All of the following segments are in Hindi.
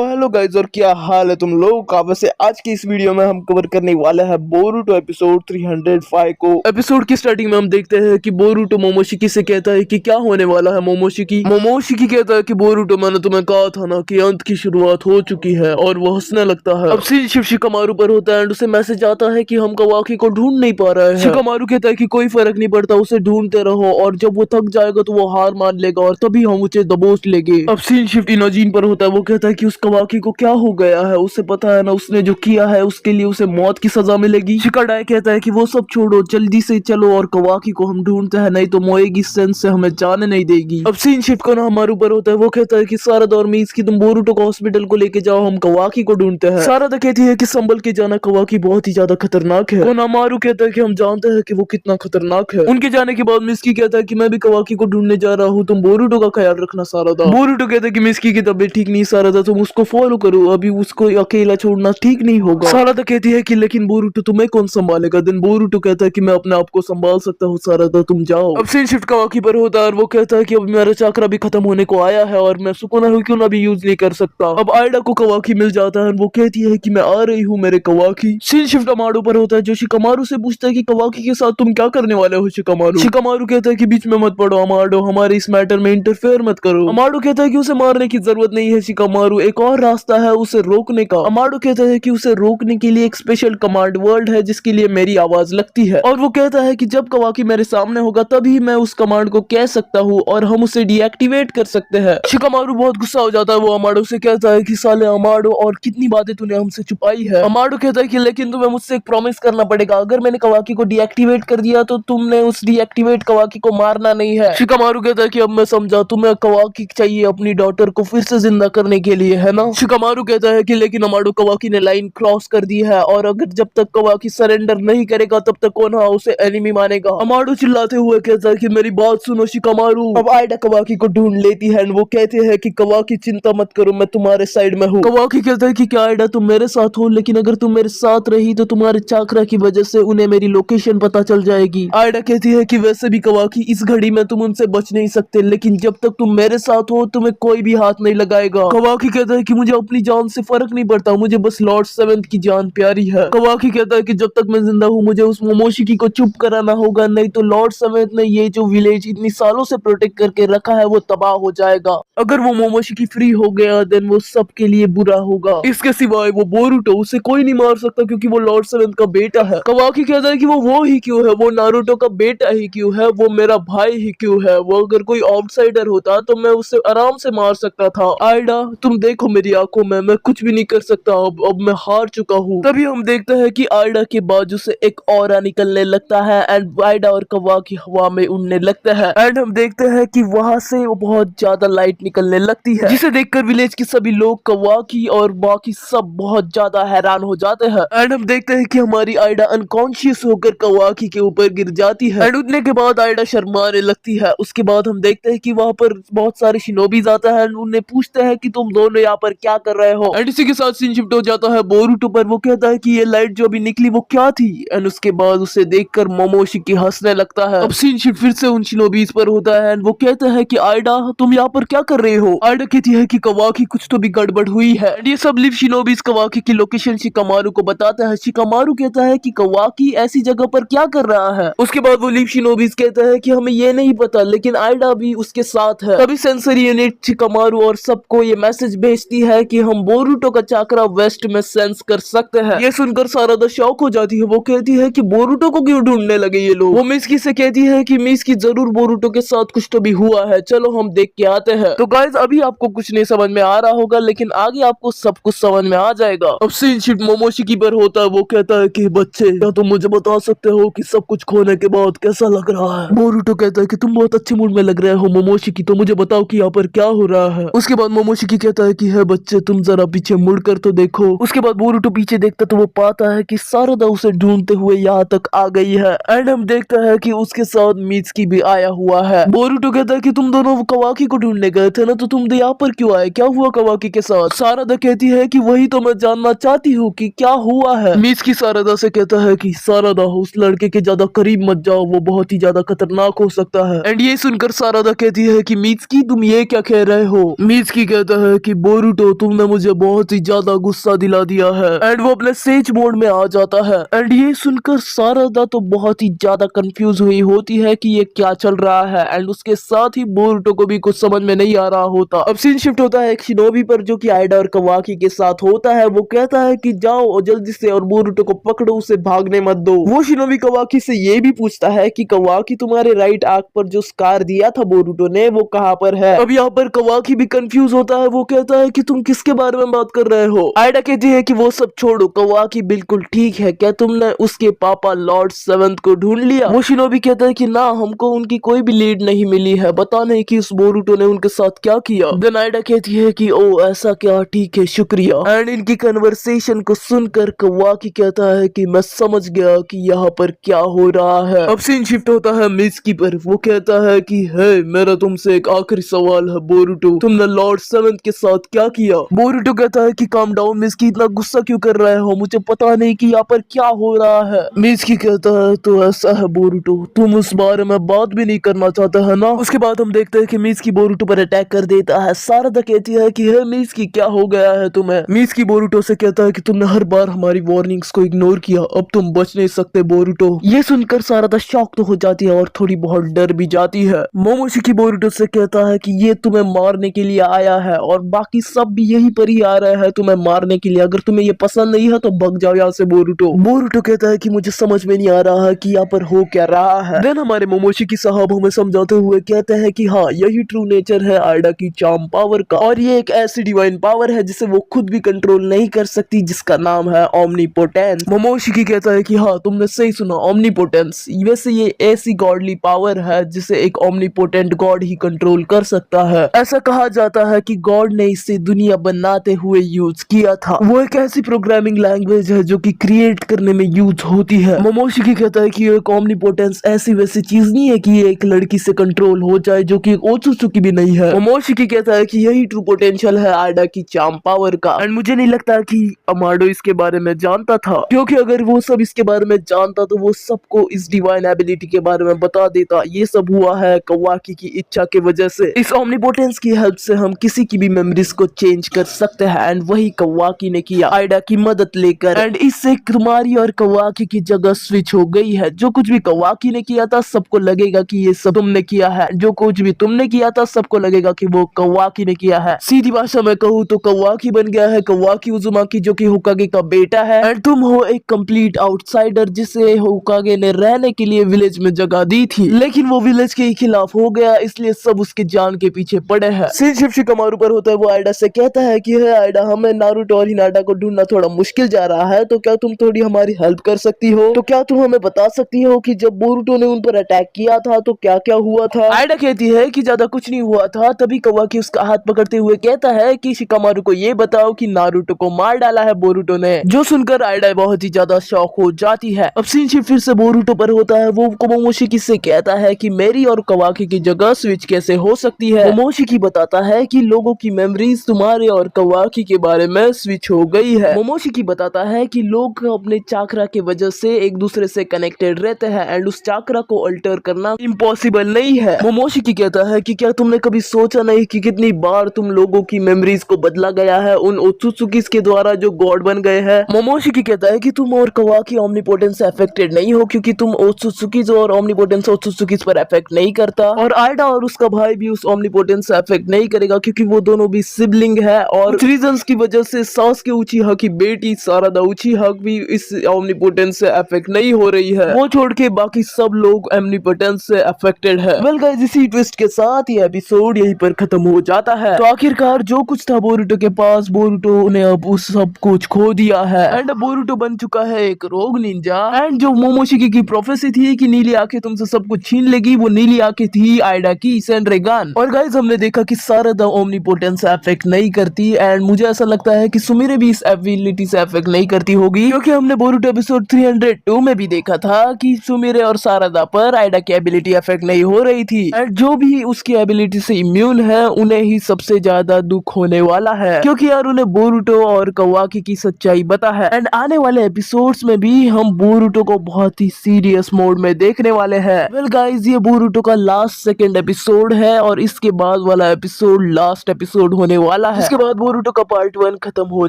हेलो गाइस, और क्या हाल है तुम लोगों का। वैसे आज की इस वीडियो में हम कवर करने वाले हैं बोरुटो एपिसोड 305 को। एपिसोड की स्टार्टिंग में हम देखते हैं कि बोरुटो मोमोशिकी से कहता है कि क्या होने वाला है। मोमोशिकी कहता है कि बोरुटो, मैंने तुम्हें कहा था ना कि अंत की शुरुआत हो चुकी है, और वो हंसने लगता है। अब सीन शिव शिकामारू पर होता है एंड उसे मैसेज आता है कि हम कवाकी को ढूंढ नहीं पा रहे हैं। शिकामारू कहता है कि कोई फर्क नहीं पड़ता, उसे ढूंढते रहो, और जब वो थक जाएगा तो वो हार मान लेगा और तभी हम उसे दबोच लेंगे। अब सीन शिफ्ट इनोजीन पर होता है। वो कहता है कि उस कवाकी को क्या हो गया है, उसे पता है ना उसने जो किया है उसके लिए उसे मौत की सजा मिलेगी। शिकाडाई कहता है कि वो सब छोड़ो, जल्दी से चलो और कवाकी को हम ढूंढते हैं, नहीं तो मोएगी सेंस से हमें जाने नहीं देगी। अब सीन शिफ्ट को ना हमारे ऊपर होता है। वो कहता है कि सारदा और मीज की तुम बोरुटो को हॉस्पिटल को लेके जाओ, हम कवाकी को ढूंढते हैं। सारदा कहती है कि संभल के जाना, कवाकी बहुत ही ज्यादा खतरनाक है। कोनामारू कहता है कि हम जानते हैं कि वो कितना खतरनाक है। उनके जाने के बाद मिस्की कहता है कि मैं भी कवाकी को ढूंढने जा रहा हूँ, तुम बोरुटो का ख्याल रखना सारदा। बोरुटो कहता है कि मिस्की की तबीयत ठीक नहीं सारदा, तुम उसको फॉलो करो, अभी उसको अकेला छोड़ना ठीक नहीं होगा। सारदा कहती है कि लेकिन बोरुटो तुम्हें कौन संभालेगा। देन बोरुटो कहता है कि मैं अपने आप को संभाल सकता हूँ सारदा, तुम जाओ। अब सीन शिफ्ट कवाकी पर होता है और वो कहता है कि अब मेरा चक्रा भी खत्म होने को आया है और मैं सुकुना क्यों ना भी यूज नहीं कर सकता। अब आयडा को कवाकी मिल जाता है, वो कहती है कि मैं आ रही हूँ मेरे कवाकी। सीन शिफ्ट अमाडो पर होता है, जो शिकामारू से पूछता है कि कवाकी के साथ तुम क्या करने वाले हो। शिकामारू कहता है कि बीच में मत पड़ो अमाडो, हमारे इस मैटर में इंटरफेयर मत करो। अमाडो कहता है कि उसे मारने की जरूरत नहीं है शिकामारू, एक और रास्ता है उसे रोकने का। अमाडो कहता है कि उसे रोकने के लिए एक स्पेशल कमांड वर्ड है जिसके लिए मेरी आवाज लगती है, और वो कहता है कि जब कवाकी मेरे सामने होगा तभी मैं उस कमांड को कह सकता हूँ और हम उसे डीएक्टिवेट कर सकते हैं। शिकामारू बहुत गुस्सा हो जाता है। वो अमाडो से कहता है कि साले अमाडो, और कितनी बातें तूने हमसे छुपाई है। अमाडो कहता है कि लेकिन तुम्हें मुझसे एक प्रॉमिस करना पड़ेगा, अगर मैंने कवाकी को डीएक्टिवेट कर दिया तो तुमने उस डीएक्टिवेट कवाकी को मारना नहीं है। शिकामारू कहता है कि अब मैं समझा, तुम्हें कवाकी चाहिए अपनी डॉटर को फिर से जिंदा करने के लिए, है ना। शिकामारू कहता है कि लेकिन अमाडो, कवाकी ने लाइन क्रॉस कर दी है और अगर जब तक कवाकी सरेंडर नहीं करेगा तब तक कौन उसे एनिमी मानेगा। अमाडो चिल्लाते हुए कहता है कि मेरी बात सुनो शिकामारू। अब आयडा कवाकी को ढूंढ लेती है, वो कहते हैं कि कवाकी चिंता मत करो, मैं तुम्हारे साइड में हूँ। कवाकी कहता है कि क्या आयडा तुम मेरे साथ हो, लेकिन अगर तुम मेरे साथ रही तो तुम्हारे चाकरा की वजह से उन्हें मेरी लोकेशन पता चल जाएगी। आयडा कहती है कि वैसे भी कवाकी, इस घड़ी में तुम उनसे बच नहीं सकते, लेकिन जब तक तुम मेरे साथ हो तुम्हें कोई भी हाथ नहीं लगाएगा। कवाकी कहता है कि मुझे अपनी जान से फर्क नहीं पड़ता, मुझे बस लॉर्ड सेवेंथ की जान प्यारी है। कवाकी कहता है कि जब तक मैं जिंदा हूँ मुझे उस मोमोशिकी को चुप कराना होगा, नहीं तो लॉर्ड सेवेंथ ने ये जो विलेज इतनी सालों से प्रोटेक्ट करके रखा है वो तबाह हो जाएगा। अगर वो मोमोशिकी फ्री हो गया देन वो सबके लिए बुरा होगा। इसके सिवाय वो बोरुटो, उसे कोई नहीं मार सकता क्योंकि वो लॉर्ड सेवेंथ का बेटा है। कवाकी कहता है कि वो ही क्यों है, वो नारुतो का बेटा ही क्यों है, वो मेरा भाई ही क्यों है, वो अगर कोई आउटसाइडर होता तो मैं उसे आराम से मार सकता था। आयडा तुम देखो मेरी आंखों में, मैं कुछ भी नहीं कर सकता, अब मैं हार चुका हूँ। तभी हम देखते हैं कि आयडा के बाजू से एक ऑरा निकलने लगता है एंड आयडा और कवाकी हवा में उड़ने लगते हैं एंड हम देखते हैं कि वहां से बहुत ज्यादा लाइट निकलने लगती है, जिसे देखकर विलेज के सभी लोग, कवाकी और बाकी सब बहुत ज्यादा हैरान हो जाते हैं एंड हम देखते हैं कि हमारी आयडा अनकॉन्शियस होकर कवाकी के ऊपर गिर जाती है एंड उठने के बाद आयडा शर्माने लगती है। उसके बाद हम देखते हैं कि वहां पर बहुत सारे शिनोबीज आता है, उन्हें पूछते हैं कि तुम दोनों यहाँ पर क्या कर रहे हो एंड इसी के साथ सीन शिफ्ट हो जाता है बोरुटो पर। वो कहता है कि ये लाइट जो अभी निकली वो क्या थी एंड उसके बाद उसे देखकर मोमोशिकी हंसने लगता है। अब सीन शिफ्ट फिर से उन शिनोबीज पर होता है एंड वो कहता है कि आयडा तुम यहाँ पर क्या कर रहे हो। आयडा कहती है कि कवाकी कुछ तो भी गड़बड़ हुई है एंड ये सब लिव शिनोबीज कवाकी की लोकेशन शिकामारू को बताता है। शिकामारू कहता है कि कवाकी ऐसी जगह पर क्या कर रहा है। उसके बाद वो लिव शिनोबीज कहता है कि हमें ये नहीं पता, लेकिन आयडा भी उसके साथ है। तभी सेंसरी यूनिट शिकामारू और सबको ये मैसेज भेजती है कि हम बोरुटो का चाकरा वेस्ट में सेंस कर सकते हैं। ये सुनकर सारदा शॉक हो जाती है। वो कहती है कि बोरुटो को क्यों ढूंढने लगे ये लोग। वो मिस्की से कहती है कि मिस्की जरूर बोरुटो के साथ कुछ तो भी हुआ है, चलो हम देख के आते हैं। तो गाइस अभी आपको कुछ नहीं समझ में आ रहा होगा, लेकिन आगे आपको सब कुछ समझ में आ जाएगा। अब सीन शिफ्ट मोमोशिकी पर होता है। वो कहता है कि बच्चे, क्या तुम मुझे बता सकते हो कि सब कुछ खोने के बाद कैसा लग रहा है। बोरुटो कहता है कि तुम बहुत अच्छे मूड में लग रहे हो मोमोशिकी, तो मुझे बताओ कि यहाँ पर क्या हो रहा है। उसके बाद मोमोशिकी कहता है कि है बच्चे तुम जरा पीछे मुड़ कर तो देखो। उसके बाद बोरुटो पीछे देखता तो वो पाता है कि सारदा उसे ढूंढते हुए यहाँ तक आ गई है एंड हम देखते हैं कि उसके साथ मित्सुकी भी आया हुआ है। बोरुटो कहता है कि तुम दोनों कवाकी को ढूंढने गए थे ना, तो तुम यहाँ पर क्यों आए, क्या हुआ कवाकी के साथ। सारदा कहती है कि वही तो मैं जानना चाहती हूँ कि क्या हुआ है। मित्सुकी सारदा से कहता है कि सारदा उस लड़के के ज्यादा करीब मत जाओ, वो बहुत ही ज्यादा खतरनाक हो सकता है एंड ये सुनकर सारदा कहती है कि मित्सुकी तुम ये क्या कह रहे हो। मित्सुकी कहता है कि बोरुटो बोरुटो तुमने मुझे बहुत ही ज्यादा गुस्सा दिला दिया है। एंड वो अपने सेज मोड में आ जाता है। एंड ये सुनकर सारदा तो बहुत ही ज्यादा कंफ्यूज हुई होती है कि ये क्या चल रहा है। एंड उसके साथ ही बोरुटो को भी कुछ समझ में नहीं आ रहा होता। अब सीन शिफ्ट होता है एक शिनोबी पर जो कि आइडा और कवाकी के साथ होता है। वो कहता है कि जाओ और जल्दी से और बोरुटो को पकड़ो, उसे भागने मत दो। वो शिनोबी कवाकी से ये भी पूछता है कि कवाकी तुम्हारे राइट आंख पर जो स्कार दिया था बोरुटो ने वो कहाँ पर है। अब यहाँ पर कवाकी भी कंफ्यूज होता है। वो कहता है कि तुम किसके बारे में बात कर रहे हो। आइडा कहती है कि वो सब छोड़ो, कवाकी बिल्कुल ठीक है, क्या तुमने उसके पापा लॉर्ड सेवंथ को ढूंढ लिया। वो शिनोबी कहता है कि ना, हमको उनकी कोई भी लीड नहीं मिली है, बता नहीं कि उस बोरुटो ने उनके साथ क्या किया। देन आइडा कहती है कि ओ ऐसा क्या, ठीक है शुक्रिया। एंड इनकी कन्वर्सेशन को सुनकर कवाकी कहता है कि मैं समझ गया कि यहाँ पर क्या हो रहा है। अब सीन शिफ्ट होता है मिज़की पर। वो कहता है कि हे मेरा तुमसे एक आखिरी सवाल है बोरुटो, तुमने लॉर्ड सेवंथ के साथ क्या किया। बोरुटो कहता है कि काम डाउन मिज़की, इतना गुस्सा क्यों कर रहे हो, मुझे पता नहीं कि यहाँ पर क्या हो रहा है। मिज़की कहता है तो ऐसा है बोरुटो, तुम उस बारे में बात भी नहीं करना चाहते है ना। उसके बाद हम देखते हैं कि मिज़की बोरुटो पर अटैक कर देता है। सारदा कहती है कि हे मिज़की क्या हो गया है तुम्हें। मिज़की बोरुटो से कहता है कि तुमने हर बार हमारी वार्निंग्स को इग्नोर किया, अब तुम बच नहीं सकते बोरुटो। ये सुनकर सारदा शॉक तो हो जाती है और थोड़ी बहुत डर भी जाती है। मोमोशिकी बोरुटो से कहता है कि ये तुम्हें मारने के लिए आया है और बाकी सब भी यहीं पर ही आ रहे हैं तुम्हें मारने के लिए, अगर तुम्हें ये पसंद नहीं है तो भाग जाओ यहाँ से बोरुटो। बोरुटो कहता है कि मुझे समझ में नहीं आ रहा है कि यहाँ पर हो क्या रहा है। देन हमारे मोमोशिकी साहब हमें समझाते हुए कहते हैं कि हाँ यही ट्रू नेचर है आइडा की चार्म पावर का, और ये एक ऐसी डिवाइन पावर है जिसे वो खुद भी कंट्रोल नहीं कर सकती, जिसका नाम है ओमनीपोटेंस। मोमोशिकी कहता है कि हाँ तुमने सही सुना, ओमनीपोटेंस। वैसे ये ऐसी गॉडली पावर है जिसे एक ओमनीपोटेंट गॉड ही कंट्रोल कर सकता है। ऐसा कहा जाता है कि गॉड ने इसे दुनिया बनाते हुए यूज किया था। वो एक ऐसी प्रोग्रामिंग लैंग्वेज है जो कि क्रिएट करने में यूज होती है। मोमोशिकी कहता है कि एक ओमनीपोटेंस ऐसी वैसी चीज नहीं है कि ये एक लड़की से कंट्रोल हो जाए, जो कि ओत्सुत्सुकी भी नहीं है। मोमोशिकी कहता है कि यही ट्रू पोटेंशियल है आइडा की चार्म पावर का। एंड मुझे नहीं लगता कि अमाडो इसके बारे में जानता था, क्योंकि अगर वो सब इसके बारे में जानता तो वो सबको इस डिवाइन एबिलिटी के बारे में बता देता। ये सब हुआ है कवाकी की इच्छा की वजह से। इस ओमनीपोटेंस की हेल्प से हम किसी की भी मेमोरीज को चेंज कर सकते हैं, एंड वही कवाकी ने किया आइडा की मदद लेकर। एंड इससे तुम्हारी और कवाकी की जगह स्विच हो गई है। जो कुछ भी कवाकी ने किया था सबको लगेगा कि ये सब तुमने किया है, जो कुछ भी तुमने किया था सबको लगेगा कि वो कवाकी ने किया है। सीधी भाषा में कहूँ तो कवाकी बन गया है कवाकी उजुमाकी, जो कि होकागे का बेटा है। एंड तुम हो एक कंप्लीट आउटसाइडर जिसे होकागे ने रहने के लिए विलेज में जगह दी थी, लेकिन वो विलेज के खिलाफ हो गया, इसलिए सब उसके जान के पीछे पड़े हैं। सीन शिफ्ट शिकामारू पर होता है। वो आइडा से कहता है कि हे आइडा, हमें नारुतो और हिनाटा को ढूंढना थोड़ा मुश्किल जा रहा है, तो क्या तुम थोड़ी हमारी हेल्प कर सकती हो। तो क्या तुम हमें बता सकती हो कि जब बोरुटो ने उन पर अटैक किया था तो क्या क्या हुआ था। आइडा कहती है कि ज्यादा कुछ नहीं हुआ था। तभी कवाकी उसका हाथ पकड़ते हुए कहता है कि शिकामारू को ये बताओ कि नारुतो को मार डाला है बोरुटो ने। जो सुनकर आइडा बहुत ही ज्यादा शॉक हो जाती है। अब सीन शिफ्ट फिर से बोरुटो पर होता है। वो मोमोशिकी से कहता है कि मेरी और कवाकी की जगह स्विच कैसे हो सकती है। मोमोशिकी बताता है कि लोगों की मेमोरीज तुम्हारे और कवाकी के बारे में स्विच हो गई है। मोमोशिकी बताता है कि लोग अपने चाकरा की वजह से एक दूसरे से कनेक्टेड रहते हैं, एंड उस चाकरा को अल्टर करना इम्पॉसिबल नहीं है। मोमोशिकी कहता है कि क्या तुमने कभी सोचा नहीं कि कितनी बार तुम लोगों की मेमोरीज को बदला गया है उन ओत्सुत्सुकीस के द्वारा जो गॉड बन गए हैं। मोमोशिकी कहता है कि तुम और कवाकी ओमनीपोटेंस से अफेक्टेड नहीं हो, क्योंकि तुम ओत्सुत्सुकीस और ओमनीपोटेंस ओत्सुत्सुकीस पर अफेक्ट नहीं करता, और आइडा और उसका भाई भी उस ओमनीपोटेंस से अफेक्ट नहीं करेगा, क्योंकि वो दोनों भी सिबलिंग है। और कुछ रीजंस की वजह से सास के उचिहा की बेटी सारादा उचिहा भी इस ओमनीपोटेंस से अफेक्ट नहीं हो रही है। वो छोड़ के बाकी सब लोग ओमनीपोटेंस से अफेक्टेड है। वेल गाइस, इसी ट्विस्ट के साथ ये एपिसोड यहीं पर खत्म हो जाता है। तो आखिरकार जो कुछ था बोरुटो के पास, बोरुटो ने अब उस सब कुछ खो दिया है, एंड बोरुटो बन चुका है एक रोग निंजा। एंड जो मोमोशिकी की प्रोफेसी थी कि नीली आंखें तुमसे सब कुछ छीन लेगी, वो नीली आंखें थी आइडा की सेंड्रेगान। और गाइस, हमने देखा कि सारादा ओमनीपोटेंस से अफेक्ट नहीं करती, एंड मुझे ऐसा लगता है कि सुमिरे भी इस एबिलिटी से अफेक्ट नहीं करती होगी, क्योंकि हमने बोरुटो एपिसोड 302 में भी देखा था कि सुमिरे और सारादा पर आइडा की एबिलिटी अफेक्ट नहीं हो रही थी, एंड जो भी उसकी एबिलिटी से इम्यून है उन्हें ही सबसे ज्यादा दुख होने वाला है, क्योंकि यार उन्हें बोरुटो और कवाकी की सच्चाई पता है। एंड आने वाले एपिसोड्स में भी हम बोरुटो को बहुत ही सीरियस मोड में देखने वाले हैं। वेल गाइस, ये बोरुटो का लास्ट सेकंड एपिसोड है, और इसके बाद वाला एपिसोड लास्ट एपिसोड होने वाला वाला है। इसके बाद बोरुटो का पार्ट 1 खत्म हो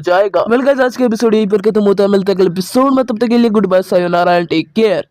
जाएगा। वेल गाइस, आज का एपिसोड यहीं पर खत्म होता है। मिलते हैं अगले एपिसोड में, तब तक के लिए good bye, sayonara and take care.